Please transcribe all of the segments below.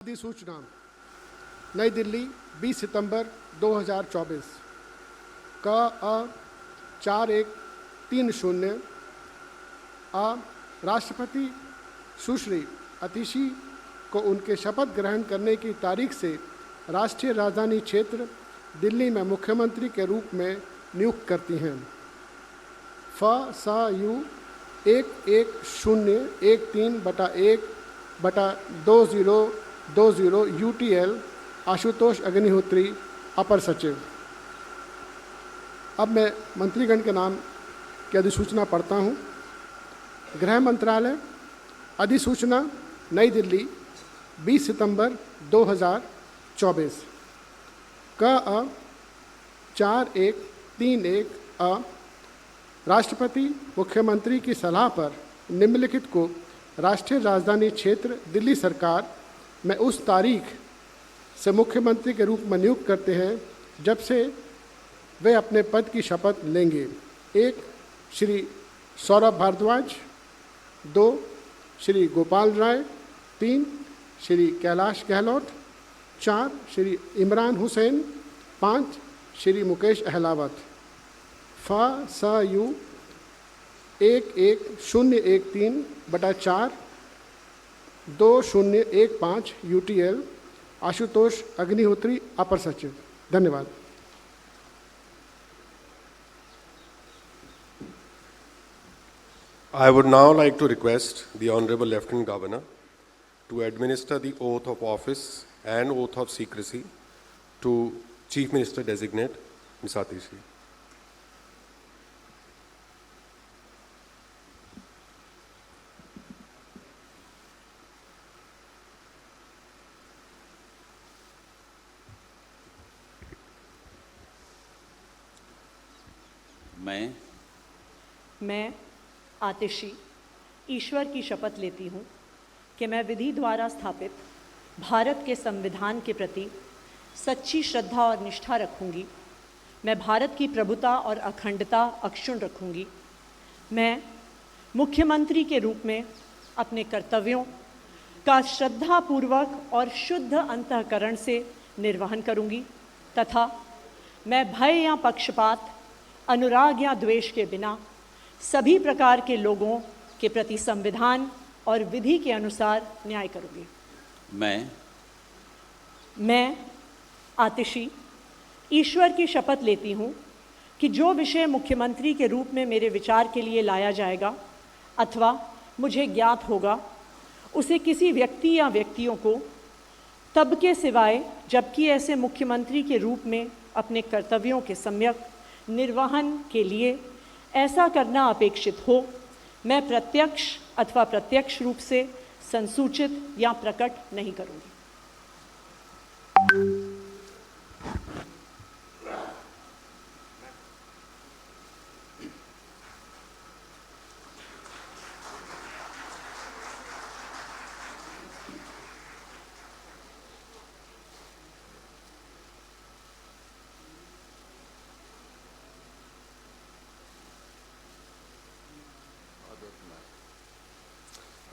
अधिसूचना नई दिल्ली 20 सितंबर 2024 क 4130 राष्ट्रपति सुश्री अतिशी को उनके शपथ ग्रहण करने की तारीख से राष्ट्रीय राजधानी क्षेत्र दिल्ली में मुख्यमंत्री के रूप में नियुक्त करती हैं। फ़.स.यू 11013/1/2020 UTL आशुतोष अग्निहोत्री, अपर सचिव। अब मैं मंत्रीगण के नाम की अधिसूचना पढ़ता हूँ। गृह मंत्रालय, अधिसूचना नई दिल्ली 20 सितंबर 2024 क 4131 राष्ट्रपति मुख्यमंत्री की सलाह पर निम्नलिखित को राष्ट्रीय राजधानी क्षेत्र दिल्ली सरकार में उस तारीख से मुख्यमंत्री के रूप में नियुक्त करते हैं जब से वे अपने पद की शपथ लेंगे। 1. श्री सौरभ भारद्वाज। 2. श्री गोपाल राय। 3. श्री कैलाश गहलोत। 4. श्री इमरान हुसैन। 5. श्री मुकेश अहलावत। फ़.स.यू 11013/4/2015 UTL आशुतोष अग्निहोत्री, अपर सचिव। धन्यवाद। I would now like to request the Honorable Lieutenant Governor to administer the oath of office and oath of secrecy to Chief Minister Designate Ms. Atishi. मैं आतिशी ईश्वर की शपथ लेती हूँ कि मैं विधि द्वारा स्थापित भारत के संविधान के प्रति सच्ची श्रद्धा और निष्ठा रखूँगी। मैं भारत की प्रभुता और अखंडता अक्षुण्ण रखूँगी। मैं मुख्यमंत्री के रूप में अपने कर्तव्यों का श्रद्धापूर्वक और शुद्ध अंतःकरण से निर्वहन करूँगी तथा मैं भय या पक्षपात, अनुराग या द्वेष के बिना सभी प्रकार के लोगों के प्रति संविधान और विधि के अनुसार न्याय करूँगी। मैं आतिशी ईश्वर की शपथ लेती हूँ कि जो विषय मुख्यमंत्री के रूप में मेरे विचार के लिए लाया जाएगा अथवा मुझे ज्ञात होगा, उसे किसी व्यक्ति या व्यक्तियों को तब के सिवाय जबकि ऐसे मुख्यमंत्री के रूप में अपने कर्तव्यों के सम्यक निर्वहन के लिए ऐसा करना अपेक्षित हो, मैं प्रत्यक्ष अथवा प्रत्यक्ष रूप से संसूचित या प्रकट नहीं करूँगी।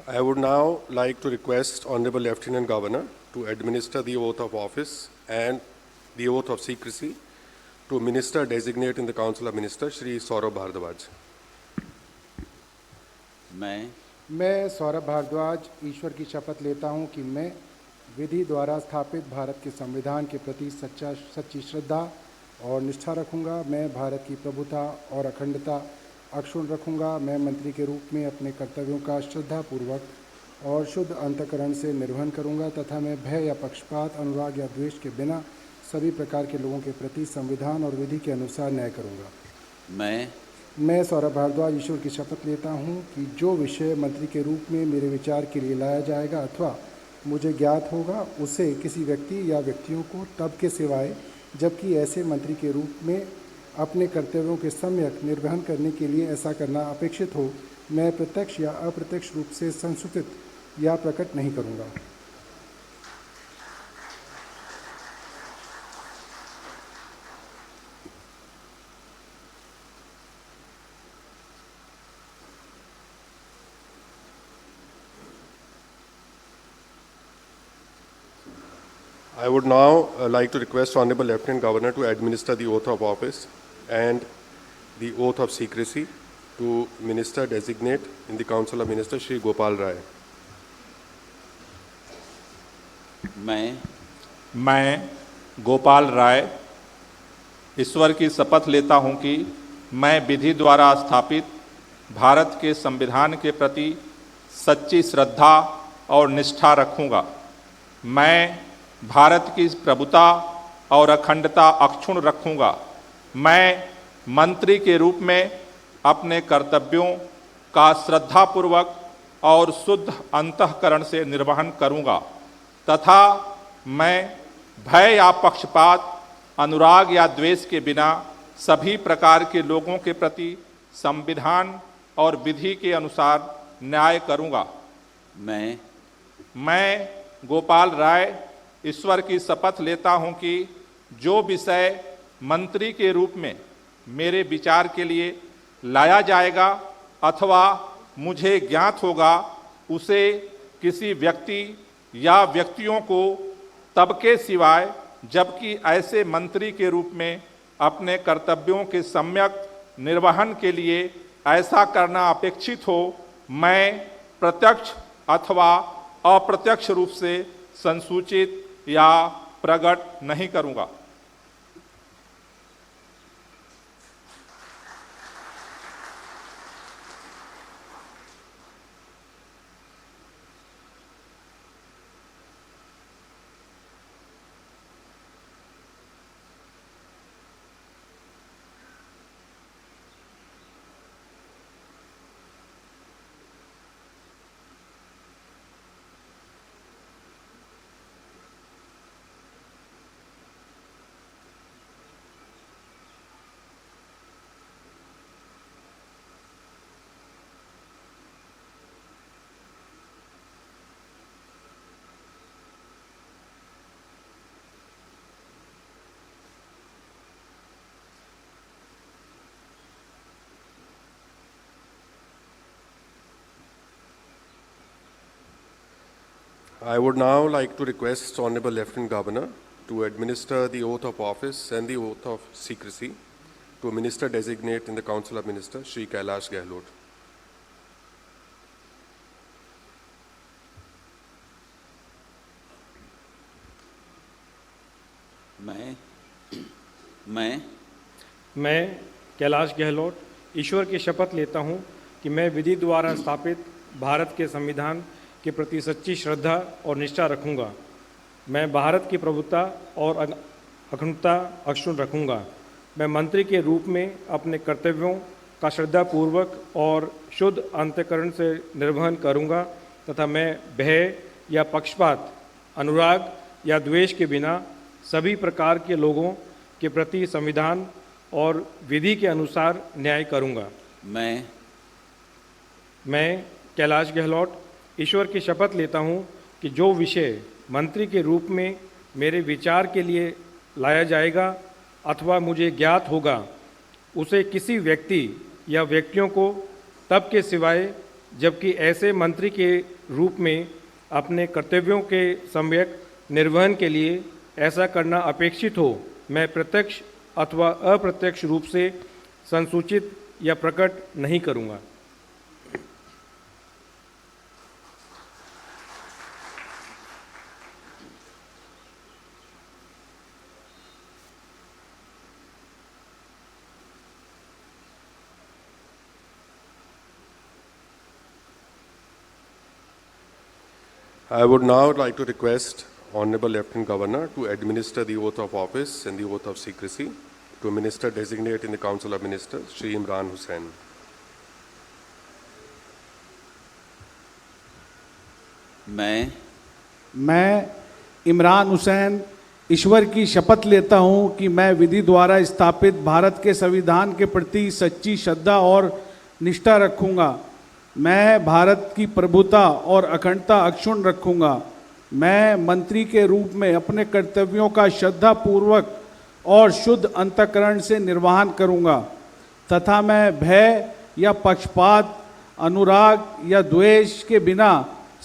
I would now like to request Honorable Lieutenant Governor to administer the oath of office and the oath of secrecy to Minister Designate in the Council of Ministers, Shri Saurabh Bhardwaj. मैं सौरभ भारद्वाज ईश्वर की शपथ लेता हूं कि मैं विधि द्वारा स्थापित भारत के संविधान के प्रति सच्ची श्रद्धा और निष्ठा रखूंगा। मैं भारत की प्रभुता और अखंडता अक्षुण्ण रखूंगा। मैं मंत्री के रूप में अपने कर्तव्यों का श्रद्धापूर्वक और शुद्ध अंतःकरण से निर्वहन करूंगा तथा मैं भय या पक्षपात, अनुराग या द्वेष के बिना सभी प्रकार के लोगों के प्रति संविधान और विधि के अनुसार न्याय करूंगा। मैं सौरभ भारद्वाज ईश्वर की शपथ लेता हूं कि जो विषय मंत्री के रूप में मेरे विचार के लिए लाया जाएगा अथवा मुझे ज्ञात होगा, उसे किसी व्यक्ति या व्यक्तियों को तब के सिवाय जबकि ऐसे मंत्री के रूप में अपने कर्तव्यों के सम्यक निर्वहन करने के लिए ऐसा करना अपेक्षित हो, मैं प्रत्यक्ष या अप्रत्यक्ष रूप से संसूचित या प्रकट नहीं करूँगा। I would now like to request Honorable Lieutenant Governor to administer the oath of office and the oath of secrecy to Minister Designate in the Council of Ministers, Shri Gopal Rai. मैं गोपाल राय ईश्वर की शपथ लेता हूं कि मैं विधि द्वारा स्थापित भारत के संविधान के प्रति सच्ची श्रद्धा और निष्ठा रखूंगा। मैं भारत की प्रभुता और अखंडता अक्षुण्ण रखूंगा। मैं मंत्री के रूप में अपने कर्तव्यों का श्रद्धापूर्वक और शुद्ध अंतःकरण से निर्वहन करूंगा तथा मैं भय या पक्षपात, अनुराग या द्वेष के बिना सभी प्रकार के लोगों के प्रति संविधान और विधि के अनुसार न्याय करूंगा। मैं गोपाल राय ईश्वर की शपथ लेता हूं कि जो विषय मंत्री के रूप में मेरे विचार के लिए लाया जाएगा अथवा मुझे ज्ञात होगा, उसे किसी व्यक्ति या व्यक्तियों को तब के सिवाय जबकि ऐसे मंत्री के रूप में अपने कर्तव्यों के सम्यक निर्वहन के लिए ऐसा करना अपेक्षित हो, मैं प्रत्यक्ष अथवा अप्रत्यक्ष रूप से संसूचित या प्रकट नहीं करूंगा। I would now like to request Honorable Lieutenant Governor to administer the oath of office and the oath of secrecy to Minister Designate in the Council of Ministers, Shri Kailash Gehlot. मैं कैलाश गहलोत ईश्वर की शपथ लेता हूं कि मैं विधि द्वारा स्थापित भारत के संविधान के प्रति सच्ची श्रद्धा और निष्ठा रखूंगा। मैं भारत की प्रभुता और अखंडता अक्षुण्ण रखूंगा। मैं मंत्री के रूप में अपने कर्तव्यों का श्रद्धापूर्वक और शुद्ध अंतःकरण से निर्वहन करूंगा तथा मैं भय या पक्षपात, अनुराग या द्वेष के बिना सभी प्रकार के लोगों के प्रति संविधान और विधि के अनुसार न्याय करूंगा। मैं कैलाश गहलोत ईश्वर की शपथ लेता हूं कि जो विषय मंत्री के रूप में मेरे विचार के लिए लाया जाएगा अथवा मुझे ज्ञात होगा, उसे किसी व्यक्ति या व्यक्तियों को तब के सिवाय जबकि ऐसे मंत्री के रूप में अपने कर्तव्यों के सम्यक निर्वहन के लिए ऐसा करना अपेक्षित हो, मैं प्रत्यक्ष अथवा अप्रत्यक्ष रूप से संसूचित या प्रकट नहीं करूंगा। I would now like to request Honorable Lieutenant Governor to administer the oath of office and the oath of secrecy to Minister Designate in the Council of Ministers, Shri Imran Hussain. मैं इमरान हुसैन ईश्वर की शपथ लेता हूं कि मैं विधि द्वारा स्थापित भारत के संविधान के प्रति सच्ची श्रद्धा और निष्ठा रखूंगा। मैं भारत की प्रभुता और अखंडता अक्षुण्ण रखूंगा। मैं मंत्री के रूप में अपने कर्तव्यों का श्रद्धापूर्वक और शुद्ध अंतःकरण से निर्वहन करूंगा तथा मैं भय या पक्षपात, अनुराग या द्वेष के बिना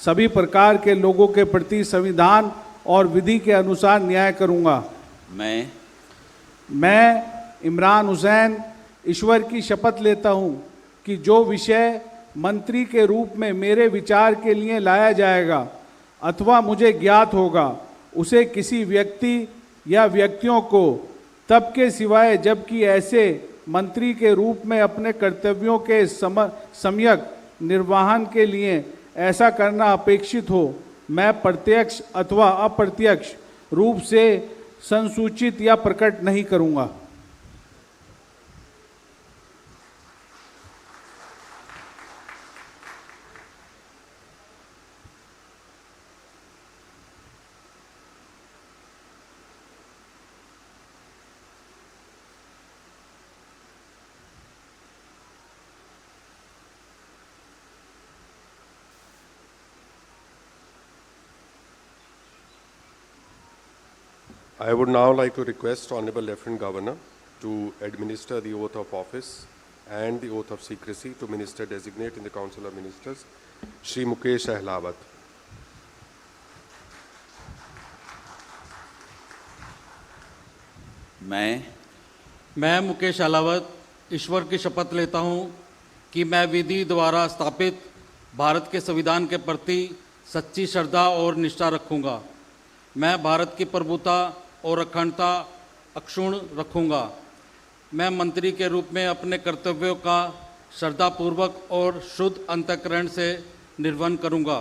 सभी प्रकार के लोगों के प्रति संविधान और विधि के अनुसार न्याय करूँगा। मैं इमरान हुसैन ईश्वर की शपथ लेता हूँ कि जो विषय मंत्री के रूप में मेरे विचार के लिए लाया जाएगा अथवा मुझे ज्ञात होगा, उसे किसी व्यक्ति या व्यक्तियों को तब के सिवाय जबकि ऐसे मंत्री के रूप में अपने कर्तव्यों के सम्यक निर्वहन के लिए ऐसा करना अपेक्षित हो, मैं प्रत्यक्ष अथवा अप्रत्यक्ष रूप से संसूचित या प्रकट नहीं करूँगा। I would now like to request Honorable Lieutenant Governor to administer the oath of office and the oath of secrecy to Minister Designate in the Council of Ministers, Shri Mukesh Ahlawat. मैं मुकेश अहलावत ईश्वर की शपथ लेता हूँ कि मैं विधि द्वारा स्थापित भारत के संविधान के प्रति सच्ची श्रद्धा और निष्ठा रखूँगा। मैं भारत की प्रभुता और अखंडता अक्षुण्ण रखूँगा। मैं मंत्री के रूप में अपने कर्तव्यों का श्रद्धापूर्वक और शुद्ध अंतःकरण से निर्वहन करूँगा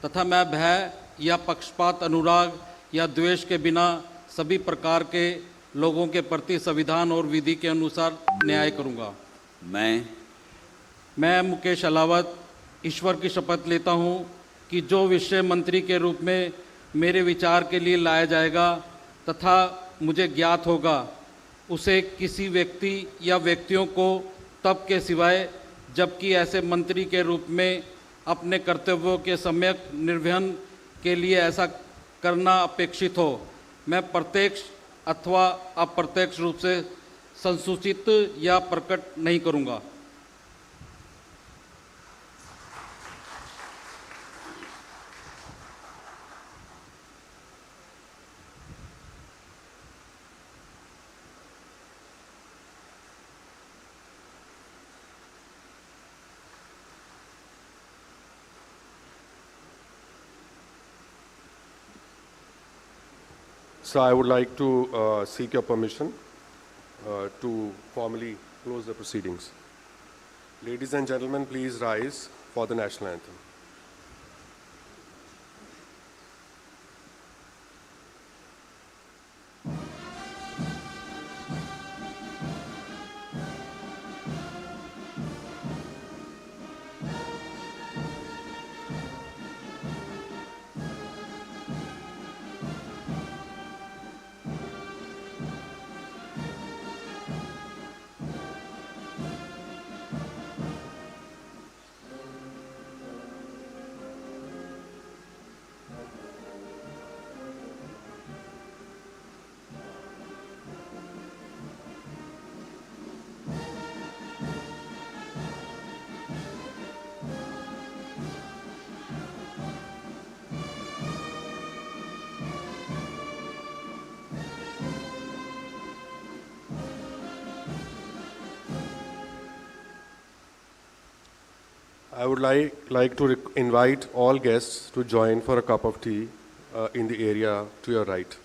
तथा मैं भय या पक्षपात, अनुराग या द्वेष के बिना सभी प्रकार के लोगों के प्रति संविधान और विधि के अनुसार न्याय करूँगा। मैं मुकेश अहलावत ईश्वर की शपथ लेता हूँ कि जो विषय मंत्री के रूप में मेरे विचार के लिए लाया जाएगा तथा मुझे ज्ञात होगा, उसे किसी व्यक्ति या व्यक्तियों को तब के सिवाय जबकि ऐसे मंत्री के रूप में अपने कर्तव्यों के सम्यक निर्वहन के लिए ऐसा करना अपेक्षित हो, मैं प्रत्यक्ष अथवा अप्रत्यक्ष रूप से संसूचित या प्रकट नहीं करूँगा। So I would like to seek your permission to formally close the proceedings. Ladies and gentlemen, please rise for the national anthem. I would like to invite all guests to join for a cup of tea in the area to your right.